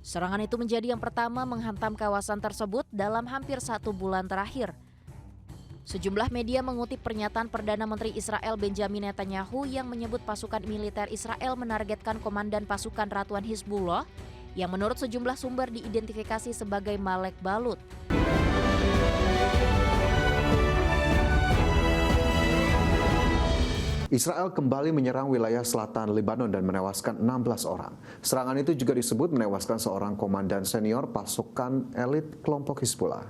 Serangan itu menjadi yang pertama menghantam kawasan tersebut dalam hampir 1 bulan terakhir. Sejumlah media mengutip pernyataan Perdana Menteri Israel Benjamin Netanyahu yang menyebut pasukan militer Israel menargetkan komandan pasukan Ratuan Hizbullah yang menurut sejumlah sumber diidentifikasi sebagai Malek Balut. Israel kembali menyerang wilayah selatan Lebanon dan menewaskan 16 orang. Serangan itu juga disebut menewaskan seorang komandan senior pasukan elit kelompok Hizbullah.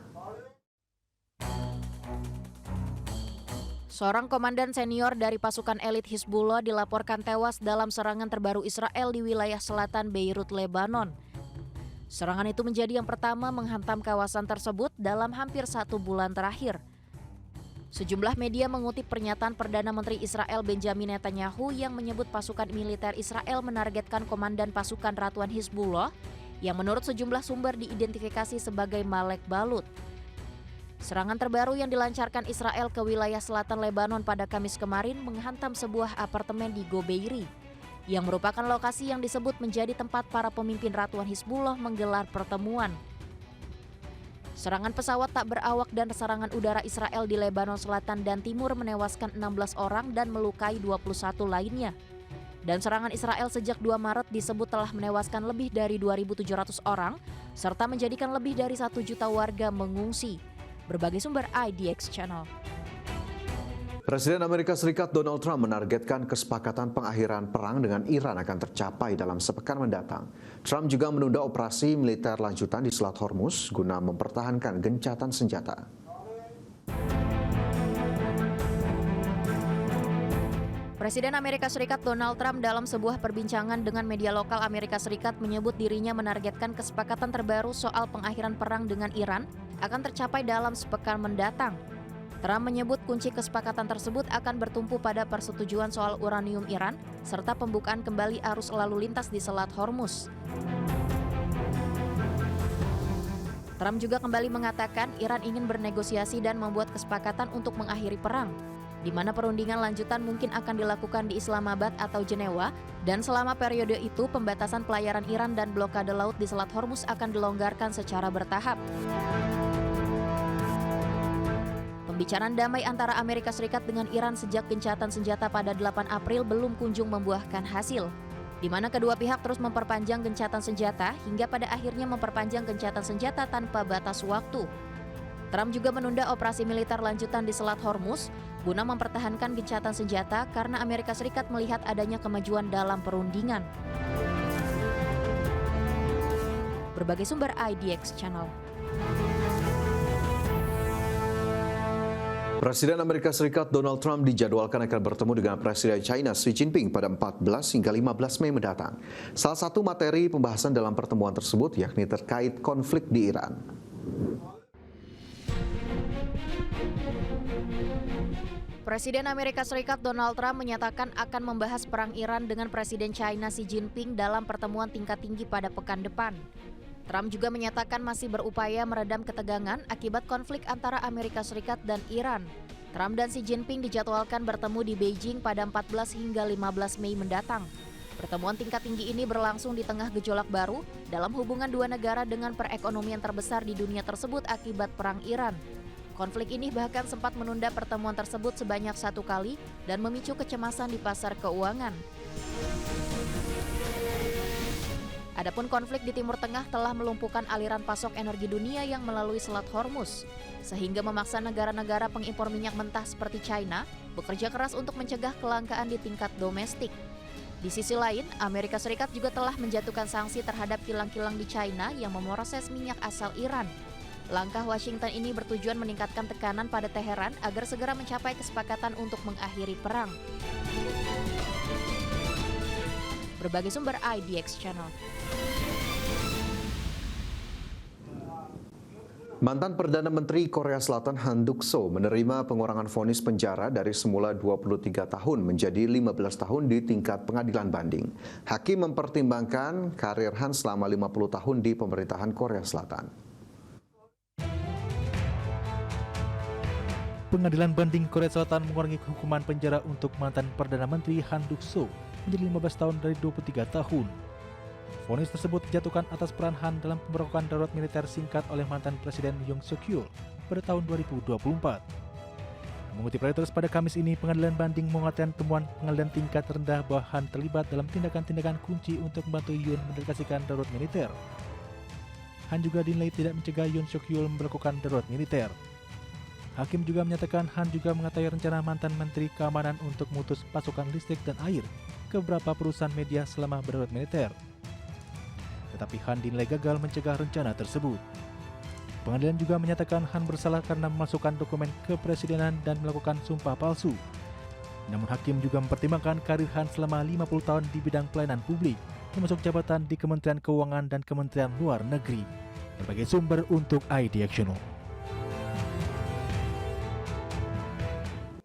Seorang komandan senior dari pasukan elit Hizbullah dilaporkan tewas dalam serangan terbaru Israel di wilayah selatan Beirut, Lebanon. Serangan itu menjadi yang pertama menghantam kawasan tersebut dalam hampir 1 bulan terakhir. Sejumlah media mengutip pernyataan Perdana Menteri Israel Benjamin Netanyahu yang menyebut pasukan militer Israel menargetkan komandan pasukan Ratuan Hizbullah yang menurut sejumlah sumber diidentifikasi sebagai Malek Balut. Serangan terbaru yang dilancarkan Israel ke wilayah selatan Lebanon pada Kamis kemarin menghantam sebuah apartemen di Gobeiri, yang merupakan lokasi yang disebut menjadi tempat para pemimpin Ratuan Hizbullah menggelar pertemuan. Serangan pesawat tak berawak dan serangan udara Israel di Lebanon Selatan dan Timur menewaskan 16 orang dan melukai 21 lainnya. Dan serangan Israel sejak 2 Maret disebut telah menewaskan lebih dari 2.700 orang, serta menjadikan lebih dari 1 juta warga mengungsi. Berbagai sumber IDX Channel. Presiden Amerika Serikat Donald Trump menargetkan kesepakatan pengakhiran perang dengan Iran akan tercapai dalam sepekan mendatang. Trump juga menunda operasi militer lanjutan di Selat Hormuz guna mempertahankan gencatan senjata. Presiden Amerika Serikat Donald Trump dalam sebuah perbincangan dengan media lokal Amerika Serikat menyebut dirinya menargetkan kesepakatan terbaru soal pengakhiran perang dengan Iran akan tercapai dalam sepekan mendatang. Trump menyebut kunci kesepakatan tersebut akan bertumpu pada persetujuan soal uranium Iran serta pembukaan kembali arus lalu lintas di Selat Hormuz. Trump juga kembali mengatakan Iran ingin bernegosiasi dan membuat kesepakatan untuk mengakhiri perang, di mana perundingan lanjutan mungkin akan dilakukan di Islamabad atau Jenewa, dan selama periode itu pembatasan pelayaran Iran dan blokade laut di Selat Hormuz akan dilonggarkan secara bertahap. Pembicaraan damai antara Amerika Serikat dengan Iran sejak gencatan senjata pada 8 April belum kunjung membuahkan hasil, di mana kedua pihak terus memperpanjang gencatan senjata hingga pada akhirnya memperpanjang gencatan senjata tanpa batas waktu. Trump juga menunda operasi militer lanjutan di Selat Hormuz guna mempertahankan gencatan senjata karena Amerika Serikat melihat adanya kemajuan dalam perundingan. Berbagai sumber IDX Channel. Presiden Amerika Serikat Donald Trump dijadwalkan akan bertemu dengan Presiden China Xi Jinping pada 14 hingga 15 Mei mendatang. Salah satu materi pembahasan dalam pertemuan tersebut yakni terkait konflik di Iran. Presiden Amerika Serikat Donald Trump menyatakan akan membahas perang Iran dengan Presiden China Xi Jinping dalam pertemuan tingkat tinggi pada pekan depan. Trump juga menyatakan masih berupaya meredam ketegangan akibat konflik antara Amerika Serikat dan Iran. Trump dan Xi Jinping dijadwalkan bertemu di Beijing pada 14 hingga 15 Mei mendatang. Pertemuan tingkat tinggi ini berlangsung di tengah gejolak baru dalam hubungan dua negara dengan perekonomian terbesar di dunia tersebut akibat perang Iran. Konflik ini bahkan sempat menunda pertemuan tersebut sebanyak 1 kali dan memicu kecemasan di pasar keuangan. Adapun konflik di Timur Tengah telah melumpuhkan aliran pasok energi dunia yang melalui Selat Hormuz, sehingga memaksa negara-negara pengimpor minyak mentah seperti China bekerja keras untuk mencegah kelangkaan di tingkat domestik. Di sisi lain, Amerika Serikat juga telah menjatuhkan sanksi terhadap kilang-kilang di China yang memproses minyak asal Iran. Langkah Washington ini bertujuan meningkatkan tekanan pada Teheran agar segera mencapai kesepakatan untuk mengakhiri perang. Berbagai sumber IDX Channel. Mantan Perdana Menteri Korea Selatan Han Duck-soo menerima pengurangan vonis penjara dari semula 23 tahun menjadi 15 tahun di tingkat pengadilan banding. Hakim mempertimbangkan karir Han selama 50 tahun di pemerintahan Korea Selatan. Pengadilan banding Korea Selatan mengurangi hukuman penjara untuk mantan Perdana Menteri Han Duck-soo menjadi 15 tahun dari 23 tahun. Vonis tersebut dijatuhkan atas peran Han dalam pemberlakuan darurat militer singkat oleh mantan Presiden Yoon Suk Yeol pada tahun 2024. Mengutip Reuters pada Kamis ini, pengadilan banding mengatakan temuan pengadilan tingkat rendah bahwa Han terlibat dalam tindakan-tindakan kunci untuk membantu Yoon mendeklarasikan darurat militer. Han juga dinilai tidak mencegah Yoon Suk Yeol melakukan darurat militer. Hakim juga menyatakan Han juga mengetahui rencana mantan Menteri Keamanan untuk memutus pasokan listrik dan air ke beberapa perusahaan media selama darurat militer. Tetapi Han dinilai gagal mencegah rencana tersebut. Pengadilan juga menyatakan Han bersalah karena memasukkan dokumen kepresidenan dan melakukan sumpah palsu. Namun hakim juga mempertimbangkan karir Han selama 50 tahun di bidang pelayanan publik, termasuk jabatan di Kementerian Keuangan dan Kementerian Luar Negeri. Berbagai sumber untuk ID Actiono.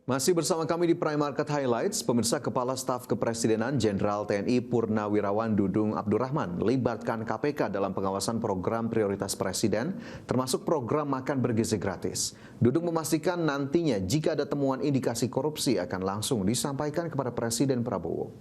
Masih bersama kami di Prime Market Highlights, pemirsa, Kepala Staf Kepresidenan Jenderal TNI Purnawirawan Dudung Abdurrahman melibatkan KPK dalam pengawasan program prioritas Presiden, termasuk program makan bergizi gratis. Dudung memastikan nantinya jika ada temuan indikasi korupsi akan langsung disampaikan kepada Presiden Prabowo.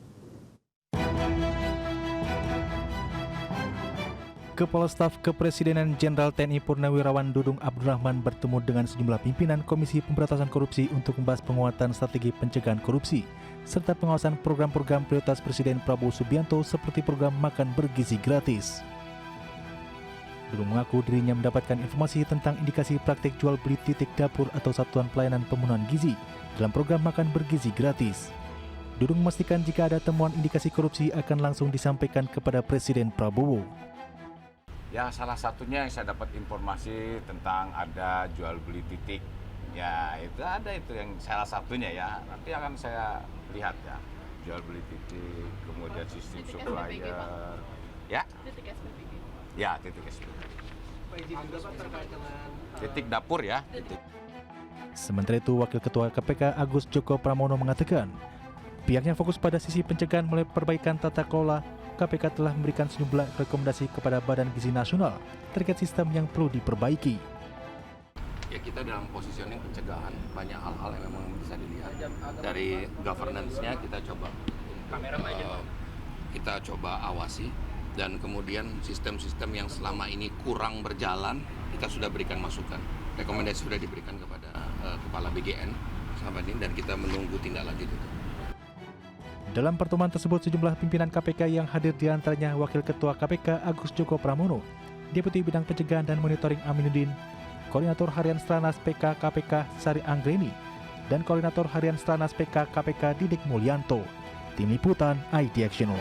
Kepala Staf Kepresidenan Jenderal TNI Purnawirawan Dudung Abdurrahman bertemu dengan sejumlah pimpinan Komisi Pemberantasan Korupsi untuk membahas penguatan strategi pencegahan korupsi, serta pengawasan program-program prioritas Presiden Prabowo Subianto seperti program makan bergizi gratis. Dudung mengaku dirinya mendapatkan informasi tentang indikasi praktik jual beli titik dapur atau satuan pelayanan pemenuhan gizi dalam program makan bergizi gratis. Dudung memastikan jika ada temuan indikasi korupsi akan langsung disampaikan kepada Presiden Prabowo. Ya, salah satunya yang saya dapat informasi tentang ada jual beli titik. Ya, itu ada itu yang salah satunya ya. Nanti akan saya lihat ya. Jual beli titik, kemudian sistem supplier. Ya? Titik SPPG. Ya, titik SPPG. Titik dapur ya. Titik. Sementara itu, Wakil Ketua KPK Agus Joko Pramono mengatakan, pihaknya fokus pada sisi pencegahan mulai perbaikan tata kelola. KPK telah memberikan sejumlah rekomendasi kepada Badan Gizi Nasional terkait sistem yang perlu diperbaiki. Ya, kita dalam positioning pencegahan, banyak hal-hal yang memang bisa dilihat dari governance-nya kita coba awasi, dan kemudian sistem-sistem yang selama ini kurang berjalan kita sudah berikan masukan. Rekomendasi sudah diberikan kepada Kepala BGN sahabat ini, dan kita menunggu tindak lanjut itu. Dalam pertemuan tersebut, sejumlah pimpinan KPK yang hadir diantaranya Wakil Ketua KPK Agus Joko Pramono, Deputi Bidang Pencegahan dan Monitoring Aminuddin, Koordinator Harian Stranas PK KPK Sari Anggreni, dan Koordinator Harian Stranas PK KPK Didik Mulyanto. Tim Liputan ID Actiono.